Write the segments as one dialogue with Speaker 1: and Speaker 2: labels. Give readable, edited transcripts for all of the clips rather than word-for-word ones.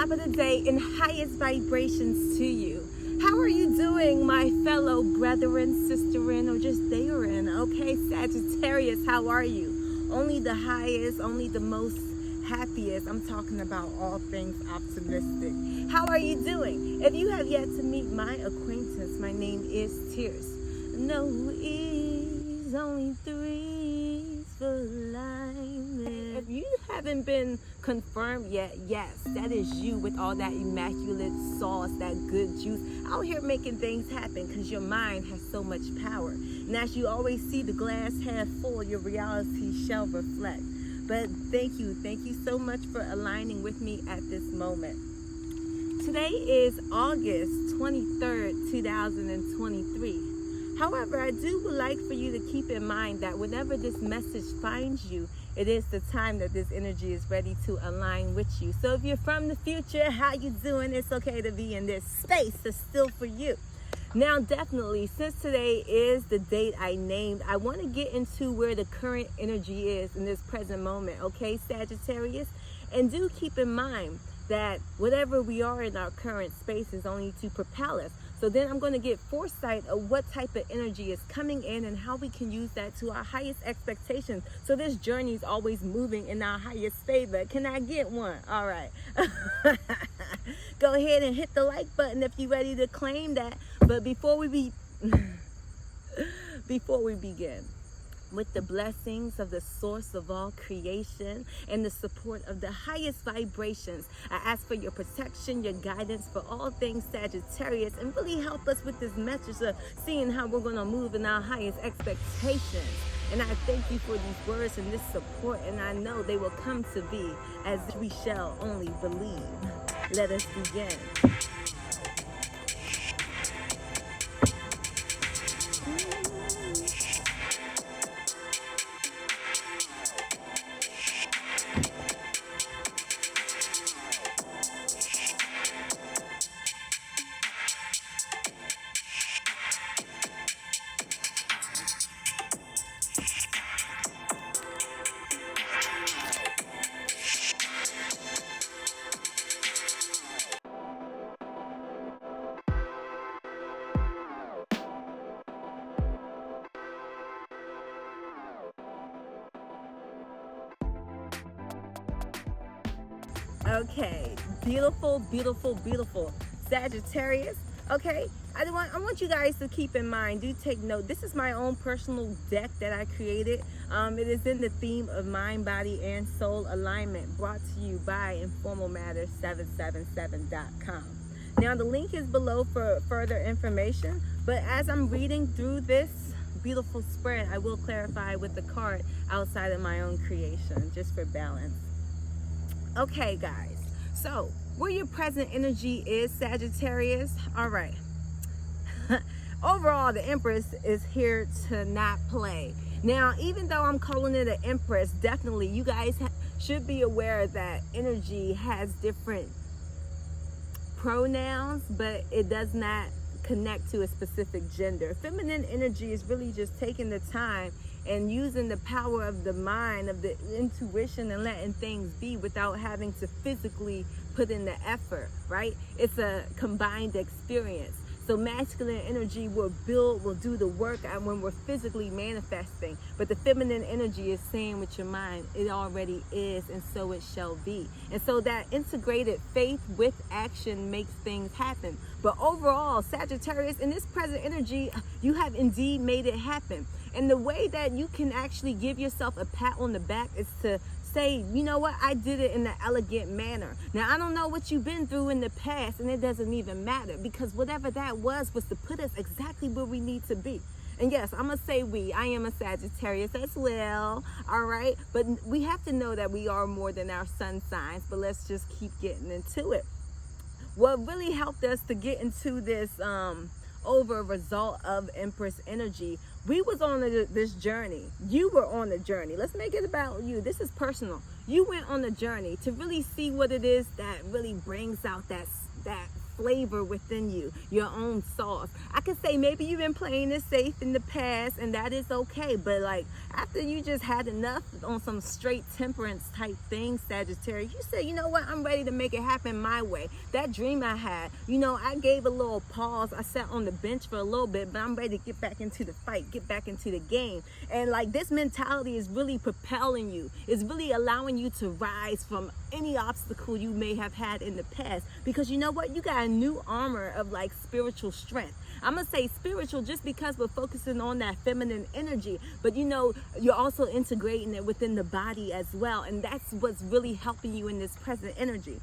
Speaker 1: top of the day in highest vibrations to you. How are you doing, my fellow brethren, sisterin, or just therein? Okay, Sagittarius, how are you? Only the highest, only the most happiest. I'm talking about all things optimistic. How are you doing? If you have yet to meet my acquaintance, my name is Tears. No E's, only threes for alignment. If you haven't been confirmed yet, yes, that is you with all that immaculate sauce, that good juice, out here making things happen because your mind has so much power. And as you always see the glass half full, your reality shall reflect. But thank you so much for aligning with me at this moment. Today is August 23rd, 2023. However, I do like for you to keep in mind that whenever this message finds you, it is the time that this energy is ready to align with you. So if you're from the future, how you doing? It's okay to be in this space. It's still for you. Now, definitely, since today is the date I named, I want to get into where the current energy is in this present moment, okay, Sagittarius? And do keep in mind that whatever we are in our current space is only to propel us. So then I'm going to get foresight of what type of energy is coming in and how we can use that to our highest expectations. So this journey is always moving in our highest favor. Can I get one? All right. Go ahead and hit the like button if you're ready to claim that. But before we begin, with the blessings of the source of all creation and the support of the highest vibrations, I ask for your protection, your guidance for all things Sagittarius, and really help us with this message of seeing how we're going to move in our highest expectations. And I thank you for these words and this support, and I know they will come to be as we shall only believe. Let us begin. Okay, beautiful Sagittarius. Okay, I want you guys to keep in mind, do take note, this is my own personal deck that I created. It is in the theme of mind, body, and soul alignment, brought to you by Informal Matters 777.com. Now the link is below for further information, but as I'm reading through this beautiful spread, I will clarify with the card outside of my own creation, just for balance. Okay, guys, so where your present energy is, Sagittarius, all right. Overall, the Empress is here to not play. Now, even though I'm calling it an Empress, definitely you guys should be aware that energy has different pronouns, but it does not connect to a specific gender. Feminine energy is really just taking the time and using the power of the mind, of the intuition, and letting things be without having to physically put in the effort, right? It's a combined experience. So masculine energy will build, will do the work when we're physically manifesting. But the feminine energy is saying with your mind, it already is, and so it shall be. And so that integrated faith with action makes things happen. But overall, Sagittarius, in this present energy, you have indeed made it happen. And the way that you can actually give yourself a pat on the back is to say, you know what, I did it in an elegant manner. Now, I don't know what you've been through in the past, and it doesn't even matter, because whatever that was to put us exactly where we need to be. And yes, I'm going to say I am a Sagittarius as well, all right? But we have to know that we are more than our sun signs, but let's just keep getting into it. What really helped us to get into this over result of Empress energy, we was on this journey. You were on the journey. Let's make it about you. This is personal. You went on the journey to really see what it is that really brings out that flavor within you, your own sauce. I could say maybe you've been playing it safe in the past, and that is okay, but like after you just had enough on some straight temperance type thing, Sagittarius, you said, you know what, I'm ready to make it happen my way. That dream I had, you know, I gave a little pause. I sat on the bench for a little bit, but I'm ready to get back into the fight, get back into the game. And like this mentality is really propelling you. It's really allowing you to rise from any obstacle you may have had in the past, because you know what, you got a new armor of like spiritual strength. I'm gonna say spiritual just because we're focusing on that feminine energy, but you know, you're also integrating it within the body as well, and that's what's really helping you in this present energy.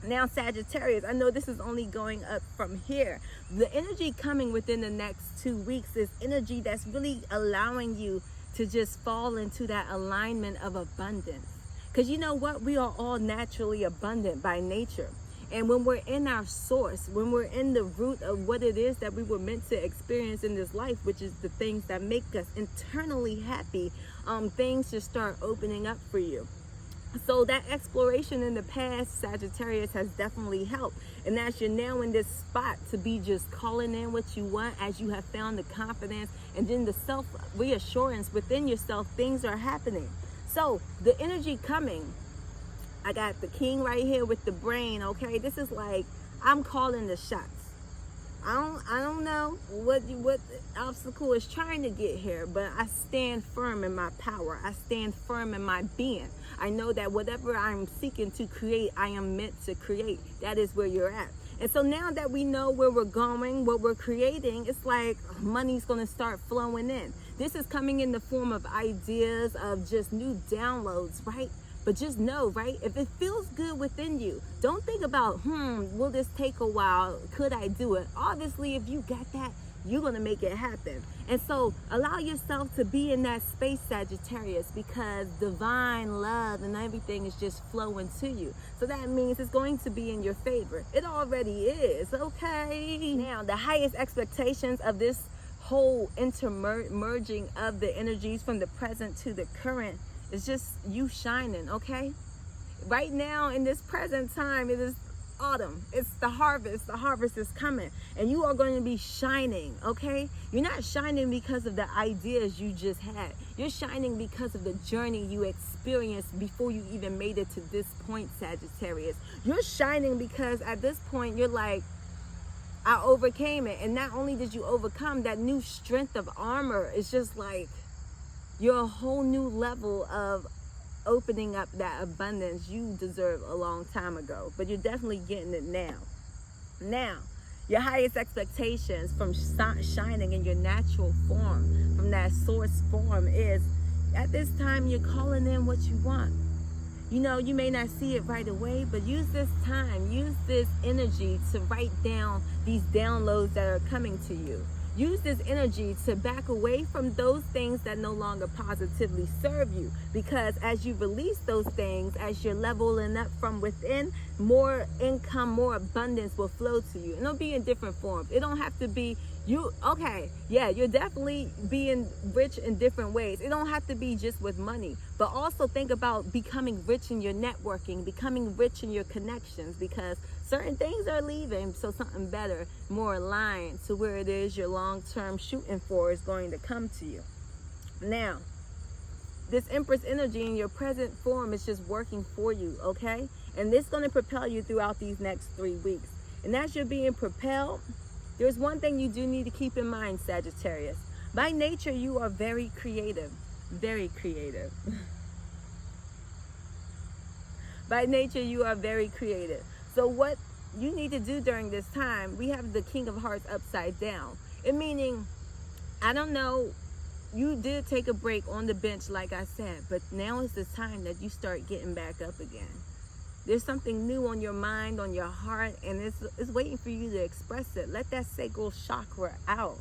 Speaker 1: Now, Sagittarius, I know this is only going up from here. The energy coming within the next 2 weeks is energy that's really allowing you to just fall into that alignment of abundance. Because you know what? We are all naturally abundant by nature. And when we're in our source, when we're in the root of what it is that we were meant to experience in this life, which is the things that make us internally happy, things just start opening up for you. So that exploration in the past, Sagittarius, has definitely helped. And as you're now in this spot to be just calling in what you want, as you have found the confidence and then the self-reassurance within yourself, things are happening. So the energy coming, I got the king right here with the brain, okay? This is like, I'm calling the shots. I don't know what the obstacle is trying to get here, but I stand firm in my power. I stand firm in my being. I know that whatever I'm seeking to create, I am meant to create. That is where you're at. And so now that we know where we're going, what we're creating, it's like money's going to start flowing in. This is coming in the form of ideas, of just new downloads, right? But just know, right, if it feels good within you, don't think about, will this take a while? Could I do it? Obviously, if you got that, you're going to make it happen. And so allow yourself to be in that space, Sagittarius, because divine love and everything is just flowing to you. So that means it's going to be in your favor. It already is, okay? Now, the highest expectations of this whole intermerging of the energies from the present to the current, it's just you shining, okay? Right now in this present time, it is autumn. It's the harvest. The harvest is coming, and you are going to be shining, okay? You're not shining because of the ideas you just had. You're shining because of the journey you experienced before you even made it to this point, Sagittarius. You're shining because at this point, you're like, I overcame it. And not only did you overcome, that new strength of armor is just like, you're a whole new level of opening up that abundance you deserve a long time ago, but you're definitely getting it now. Now, your highest expectations from shining in your natural form, from that source form, is at this time you're calling in what you want. You know, you may not see it right away, but use this time, use this energy to write down these downloads that are coming to you. Use this energy to back away from those things that no longer positively serve you, because as you release those things, as you're leveling up from within, more income, more abundance will flow to you. And it'll be in different forms. It don't have to be you. Okay, yeah, you're definitely being rich in different ways. It don't have to be just with money, but also think about becoming rich in your networking, becoming rich in your connections, because certain things are leaving, so something better, more aligned to where it is you're long-term shooting for is going to come to you. Now, this Empress energy in your present form is just working for you, okay? And this is going to propel you throughout these next 3 weeks. And as you're being propelled, there's one thing you do need to keep in mind, Sagittarius. By nature, you are very creative. Very creative. By nature, you are very creative. So what you need to do during this time, we have the King of Hearts upside down. It meaning, I don't know, you did take a break on the bench, like I said, but now is the time that you start getting back up again. There's something new on your mind, on your heart, and it's waiting for you to express it. Let that sacral chakra out.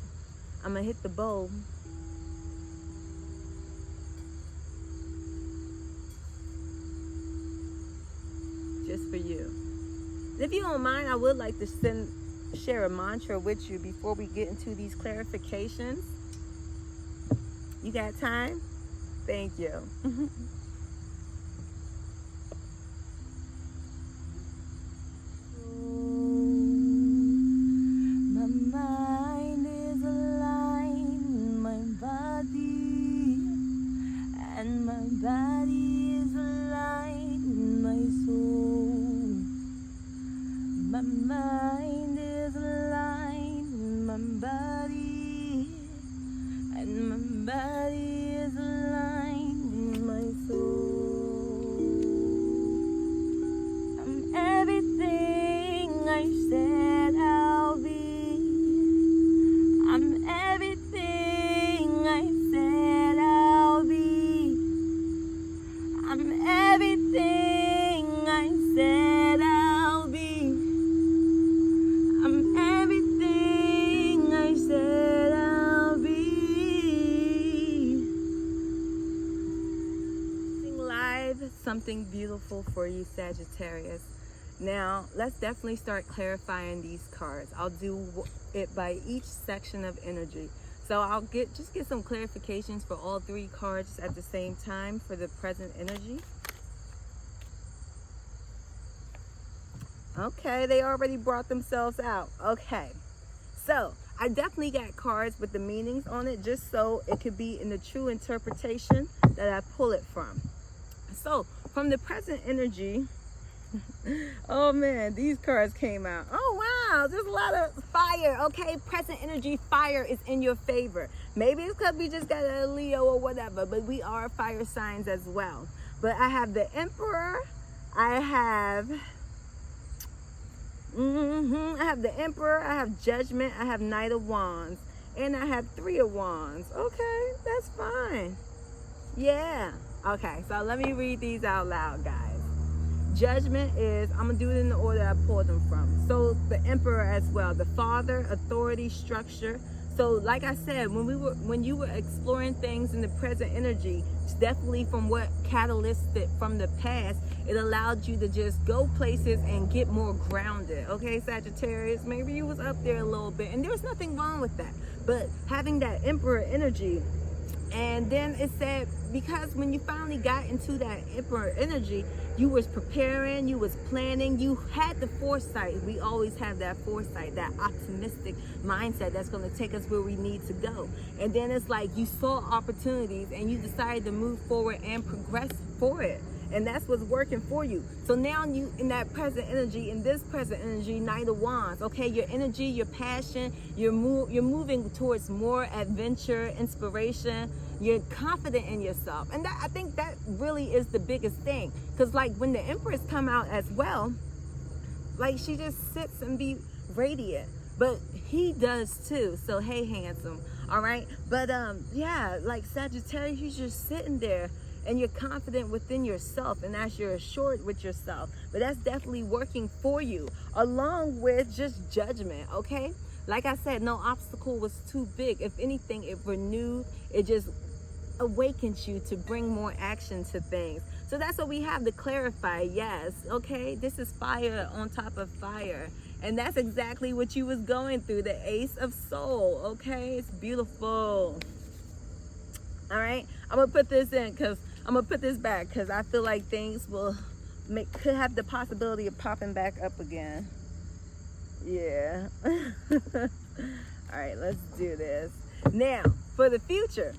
Speaker 1: I'm going to hit the bowl. Just for you. If you don't mind, I would like to share a mantra with you before we get into these clarifications. You got time? Thank you. something beautiful for you, Sagittarius. Now, let's definitely start clarifying these cards. I'll do it by each section of energy. So I'll just get some clarifications for all three cards at the same time for the present energy. Okay, they already brought themselves out. Okay, so I definitely got cards with the meanings on it just so it could be in the true interpretation that I pull it from. So from the present energy, oh man, these cards came out. Oh wow, there's a lot of fire. Okay, present energy, fire is in your favor. Maybe it's because we just got a Leo or whatever, but we are fire signs as well. But I have the Emperor, I have the Emperor, I have Judgment, I have Knight of Wands, and I have Three of Wands. Okay, that's fine. Yeah. Okay, so let me read these out loud, guys. Judgment is, I'm gonna do it in the order I pulled them from. So the Emperor as well, the Father, authority, structure. So like I said, when you were exploring things in the present energy, it's definitely from what catalyzed from the past, it allowed you to just go places and get more grounded. Okay, Sagittarius, maybe you was up there a little bit, and there's nothing wrong with that. But having that Emperor energy, and then it said, because when you finally got into that Emperor energy, you was preparing, you was planning, you had the foresight. We always have that foresight, that optimistic mindset that's going to take us where we need to go. And then it's like you saw opportunities and you decided to move forward and progress for it. And that's what's working for you. So now you in that present energy, in this present energy, Knight of Wands, okay, your energy, your passion, you're moving towards more adventure, inspiration. You're confident in yourself. And I think that really is the biggest thing. Because like when the Empress come out as well, like she just sits and be radiant. But he does too. So hey, handsome. All right. But yeah, like Sagittarius, you're just sitting there and you're confident within yourself, and as you're assured with yourself. But that's definitely working for you, along with just judgment, okay? Like I said, no obstacle was too big. If anything, it renewed, it just awakens you to bring more action to things. So that's what we have to clarify. Yes, okay, this is fire on top of fire. And that's exactly what you was going through, the Ace of Soul, okay? It's beautiful. All right, I'm gonna put this in because I'm gonna put this back because I feel like things could have the possibility of popping back up again. Yeah. All right, let's do this. Now, for the future,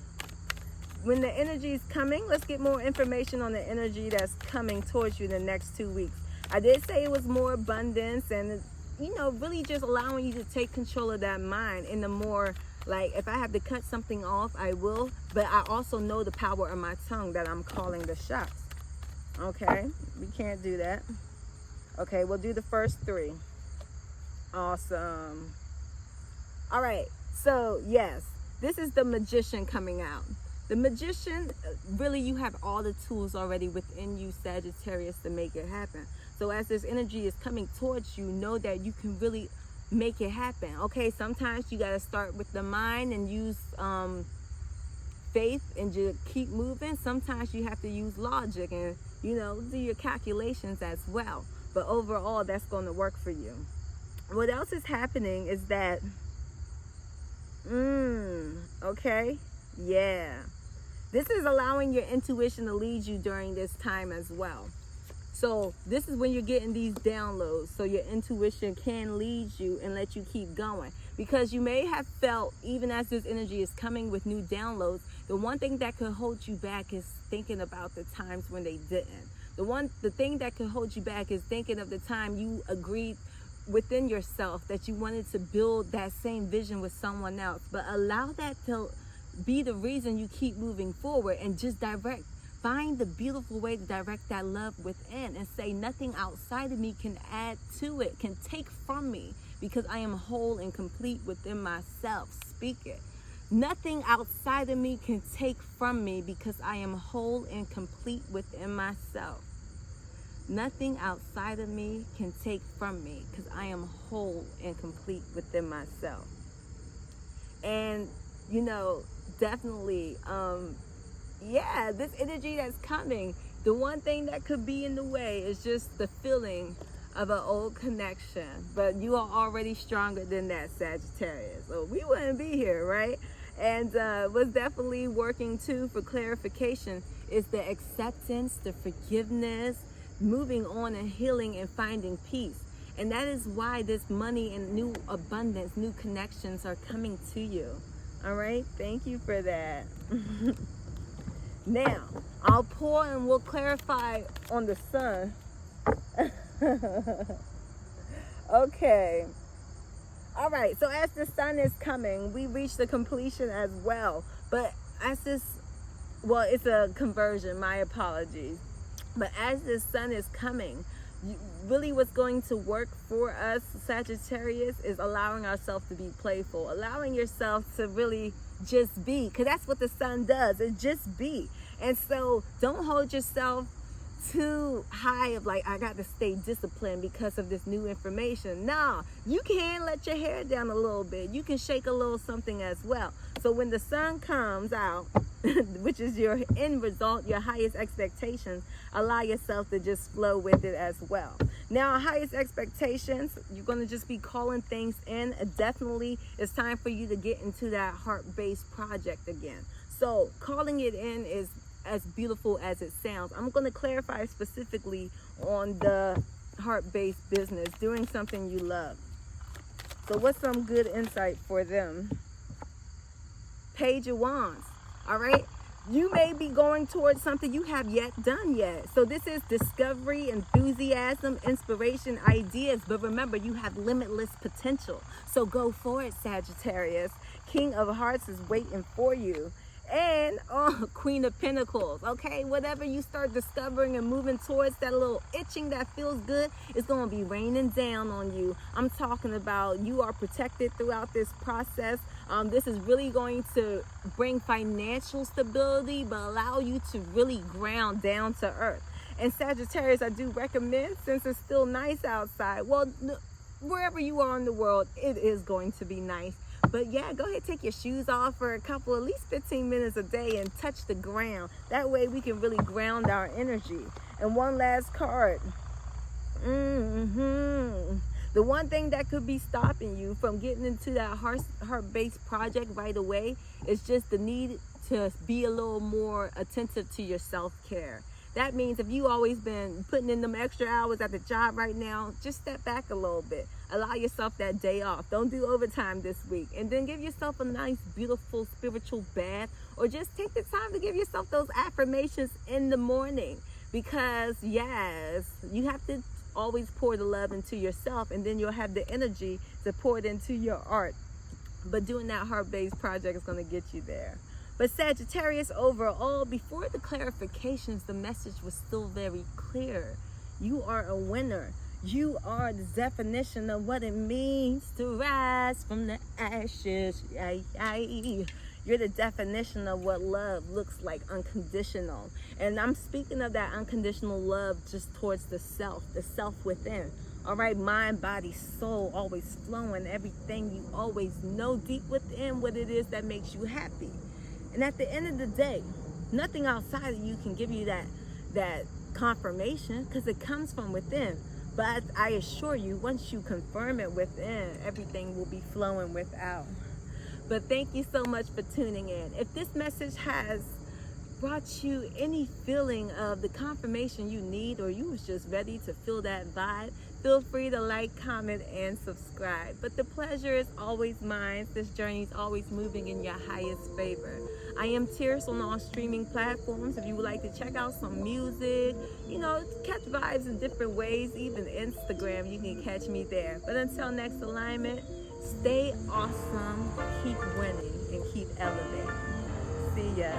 Speaker 1: when the energy is coming, let's get more information on the energy that's coming towards you the next 2 weeks. I did say it was more abundance and, you know, really just allowing you to take control of that mind in the more, like, if I have to cut something off, I will. But I also know the power of my tongue that I'm calling the shots. Okay, we can't do that. Okay, we'll do the first three. Awesome. All right, so yes, this is the Magician coming out. The Magician, really, you have all the tools already within you, Sagittarius, to make it happen. So as this energy is coming towards you, know that you can really make it happen. Okay, sometimes you got to start with the mind and use faith and just keep moving. Sometimes you have to use logic and, you know, do your calculations as well. But overall, that's going to work for you. What else is happening is that, okay, yeah. This is allowing your intuition to lead you during this time as well. So this is when you're getting these downloads. So your intuition can lead you and let you keep going. Because you may have felt, even as this energy is coming with new downloads, the one thing that could hold you back is thinking about the times when they didn't. The thing that could hold you back is thinking of the time you agreed within yourself that you wanted to build that same vision with someone else. But allow that to be the reason you keep moving forward, and just find the beautiful way to direct that love within and say nothing outside of me can add to it, can take from me, because I am whole and complete within myself. Speak it. Nothing outside of me can take from me because I am whole and complete within myself. Nothing outside of me can take from me because I am whole and complete within myself. And, you know, definitely, yeah, this energy that's coming, The one thing that could be in the way is just the feeling of an old connection. But you are already stronger than that, Sagittarius. So we wouldn't be here, right? And what's definitely working too for clarification is the acceptance, the forgiveness, moving on and healing and finding peace. And that is why this money and new abundance, new connections are coming to you. All right, thank you for that. Now, I'll pour and we'll clarify on the sun. Okay. All right, so as the sun is coming, we reach the completion as well. But as this, well, it's a conversion, my apologies. But as the sun is coming, really what's going to work for us, Sagittarius, is allowing ourselves to be playful, allowing yourself to really just be, because that's what the sun does, it just be. And so don't hold yourself too high of like, I got to stay disciplined because of this new information. No, you can let your hair down a little bit. You can shake a little something as well. So when the sun comes out, which is your end result, your highest expectations, allow yourself to just flow with it as well. Now, our highest expectations, you're going to just be calling things in. Definitely, it's time for you to get into that heart-based project again. So calling it in is as beautiful as it sounds. I'm going to clarify specifically on the heart-based business, doing something you love. So what's some good insight for them? Page of Wands. All right, you may be going towards something you have yet done yet. So this is discovery, enthusiasm, inspiration, ideas. But remember, you have limitless potential. So go for it, Sagittarius. King of Hearts is waiting for you. And Queen of Pentacles. Okay, whatever you start discovering and moving towards, that little itching that feels good, is going to be raining down on you. I'm talking about you are protected throughout this process. This is really going to bring financial stability, but allow you to really ground down to earth. And Sagittarius, I do recommend, since it's still nice outside, well, wherever you are in the world, it is going to be nice. But yeah, go ahead, take your shoes off for a couple, at least 15 minutes a day, and touch the ground. That way we can really ground our energy. And one last card. The one thing that could be stopping you from getting into that heart-based project right away is just the need to be a little more attentive to your self-care. That means if you always been putting in them extra hours at the job right now, just step back a little bit. Allow yourself that day off. Don't do overtime this week. And then give yourself a nice, beautiful spiritual bath, or just take the time to give yourself those affirmations in the morning. Because yes, you have to always pour the love into yourself, and then you'll have the energy to pour it into your art. But doing that heart-based project is going to get you there. But Sagittarius, overall, before the clarifications, the message was still very clear. You are a winner. You are the definition of what it means to rise from the ashes. You're the definition of what love looks like, unconditional. And I'm speaking of that unconditional love just towards the self within. All right, mind, body, soul, always flowing, everything you always know deep within what it is that makes you happy. And at the end of the day, nothing outside of you can give you that confirmation, because it comes from within. But I assure you, once you confirm it within, everything will be flowing without. But thank you so much for tuning in. If this message has brought you any feeling of the confirmation you need, or you was just ready to feel that vibe, feel free to like, comment, and subscribe. But the pleasure is always mine. This journey is always moving in your highest favor. I am Tears on all streaming platforms. If you would like to check out some music, catch vibes in different ways, even Instagram, you can catch me there. But until next alignment, stay awesome, keep winning, and keep elevating. See ya.